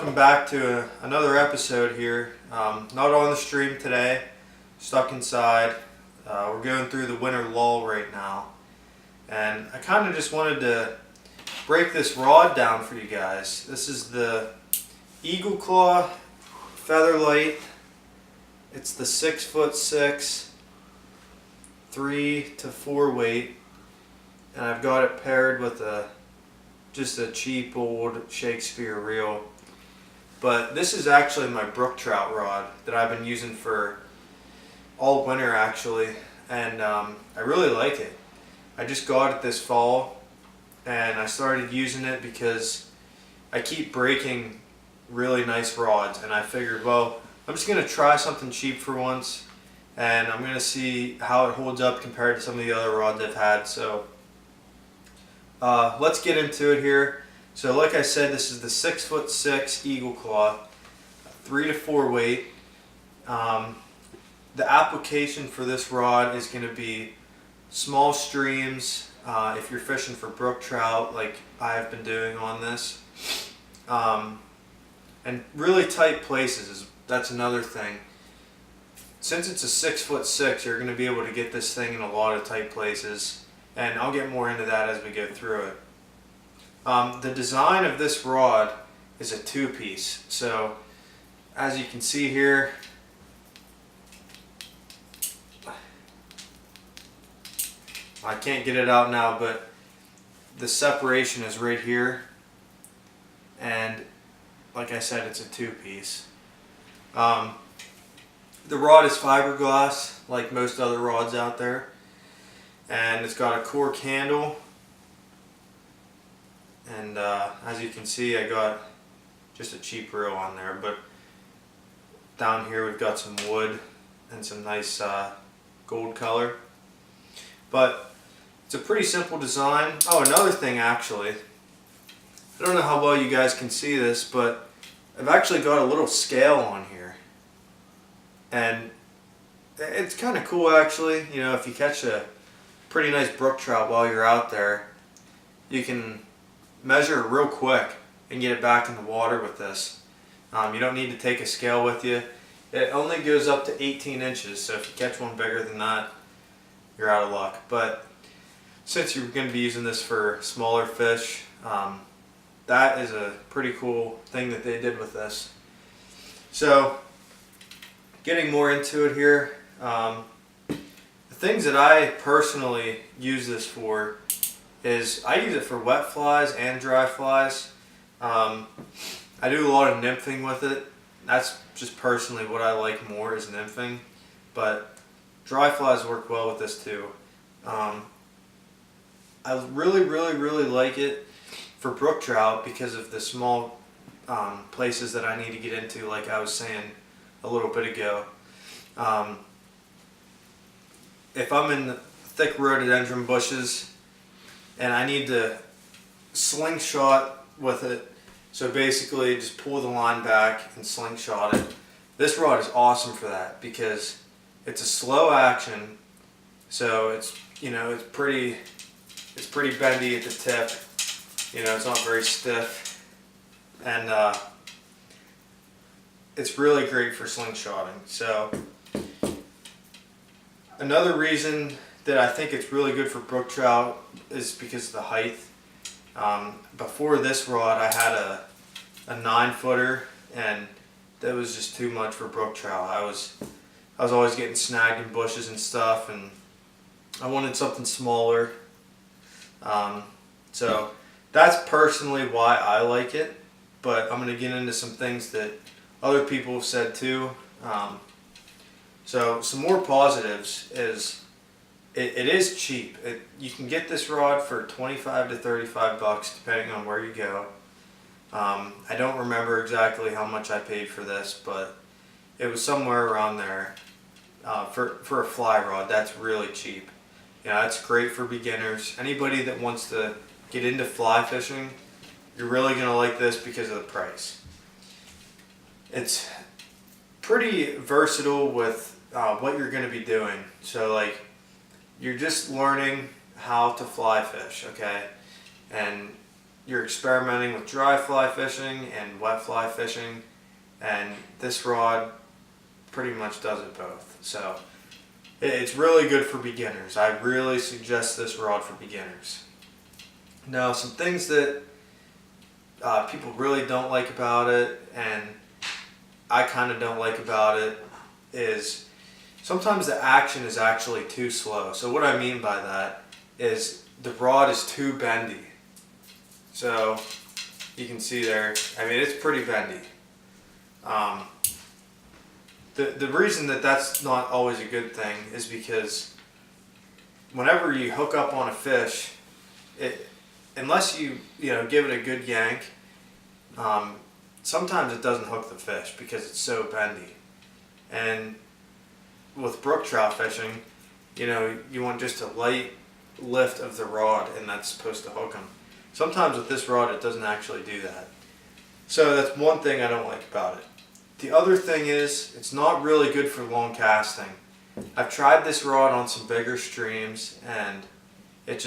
welcome back to another episode here. Not on the stream today, stuck inside. We're going through the winter lull right now, and I kind of just wanted to break this rod down for you guys. This is the Eagle Claw Featherlight. It's the 6'6", 3 to 4 weight, and I've got it paired with just a cheap old Shakespeare reel. But this is actually my Brook Trout rod that I've been using for all winter actually, and I really like it. I just got it this fall and I started using it because I keep breaking really nice rods, and I figured, well, I'm just going to try something cheap for once, and I'm going to see how it holds up compared to some of the other rods I've had. So let's get into it here. So like I said, this is the 6'6" Eagle Claw, 3 to 4 weight. The application for this rod is going to be small streams, if you're fishing for brook trout like I've been doing on this, and really tight places. That's another thing. Since it's a 6'6", you're going to be able to get this thing in a lot of tight places, and I'll get more into that as we go through it. The design of this rod is a two-piece. So as you can see here, I can't get it out now, but the separation is right here, and like I said, it's a two-piece. The rod is fiberglass like most other rods out there, and it's got a cork handle. And as you can see, I got just a cheap reel on there, but down here we've got some wood and some nice gold color. But it's a pretty simple design. Oh, another thing actually, I don't know how well you guys can see this, but I've actually got a little scale on here, and it's kind of cool actually. You know, if you catch a pretty nice brook trout while you're out there, you can measure it real quick and get it back in the water with this. You don't need to take a scale with you. It only goes up to 18 inches, so if you catch one bigger than that, you're out of luck. But since you're going to be using this for smaller fish, that is a pretty cool thing that they did with this. So getting more into it here, the things that I personally use this for is I use it for wet flies and dry flies. I do a lot of nymphing with it. That's just personally what I like more, is nymphing, but dry flies work well with this too. I really like it for brook trout because of the small places that I need to get into, like I was saying a little bit ago. If I'm in thick rhododendron bushes and I need to slingshot with it, so basically just pull the line back and slingshot it, this rod is awesome for that because it's a slow action, so it's, you know, it's pretty bendy at the tip. You know, it's not very stiff, and it's really great for slingshotting. So another reason that I think it's really good for brook trout is because of the height. Before this rod, I had a 9-footer, and that was just too much for brook trout. I was always getting snagged in bushes and stuff, and I wanted something smaller. So that's personally why I like it, but I'm going to get into some things that other people have said too. So some more positives is it is cheap. You can get this rod for 25 to 35 bucks depending on where you go. I don't remember exactly how much I paid for this, but it was somewhere around there. For a fly rod, that's really cheap. You know, it's great for beginners. Anybody that wants to get into fly fishing, you're really going to like this because of the price. It's pretty versatile with what you're going to be doing. So like, you're just learning how to fly fish, okay? And you're experimenting with dry fly fishing and wet fly fishing, and this rod pretty much does it both. So it's really good for beginners. I really suggest this rod for beginners. Now, some things that people really don't like about it, and I kind of don't like about it, is sometimes the action is actually too slow. So what I mean by that is the rod is too bendy. So you can see there, I mean, it's pretty bendy. The reason that that's not always a good thing is because whenever you hook up on a fish, unless you give it a good yank, sometimes it doesn't hook the fish because it's so bendy. And with brook trout fishing, you want just a light lift of the rod, and that's supposed to hook them. Sometimes with this rod, it doesn't actually do that. So that's one thing I don't like about it. The other thing is, it's not really good for long casting. I've tried this rod on some bigger streams, and it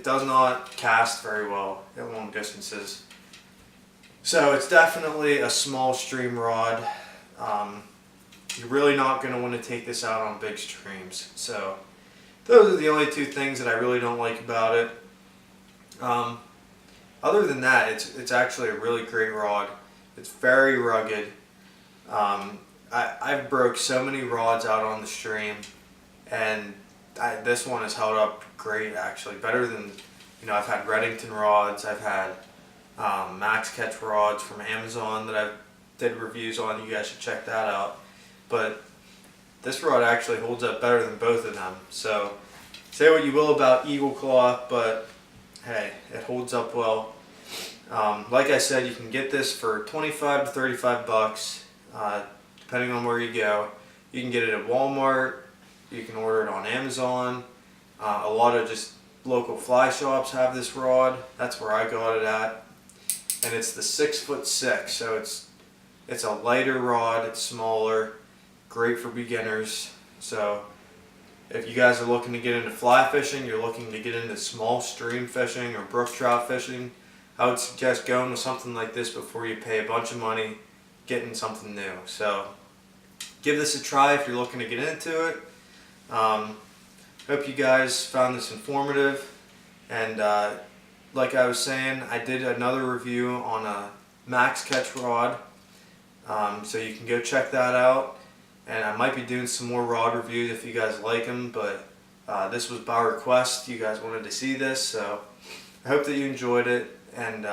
does not cast very well at long distances. So it's definitely a small stream rod. You're really not going to want to take this out on big streams. So those are the only two things that I really don't like about it. Other than that, it's actually a really great rod. It's very rugged. I've broke so many rods out on the stream, and this one has held up great, actually, better than, I've had Reddington rods, I've had Max Catch rods from Amazon that I've did reviews on. You guys should check that out. But this rod actually holds up better than both of them. So say what you will about Eagle Claw, but hey, it holds up well. Like I said, you can get this for 25 to 35 bucks, depending on where you go. You can get it at Walmart, you can order it on Amazon. A lot of just local fly shops have this rod. That's where I got it at. And it's the 6'6", so it's a lighter rod, it's smaller, great for beginners. So if you guys are looking to get into fly fishing, you're looking to get into small stream fishing or brook trout fishing, I would suggest going with something like this before you pay a bunch of money getting something new. So give this a try if you're looking to get into it. Hope you guys found this informative. And like I was saying, I did another review on a Max Catch rod. So you can go check that out. And I might be doing some more rod reviews if you guys like them, but this was by request. You guys wanted to see this, so I hope that you enjoyed it. And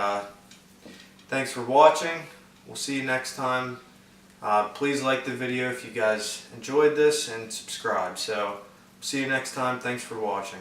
thanks for watching. We'll see you next time. Please like the video if you guys enjoyed this, and subscribe. So see you next time. Thanks for watching.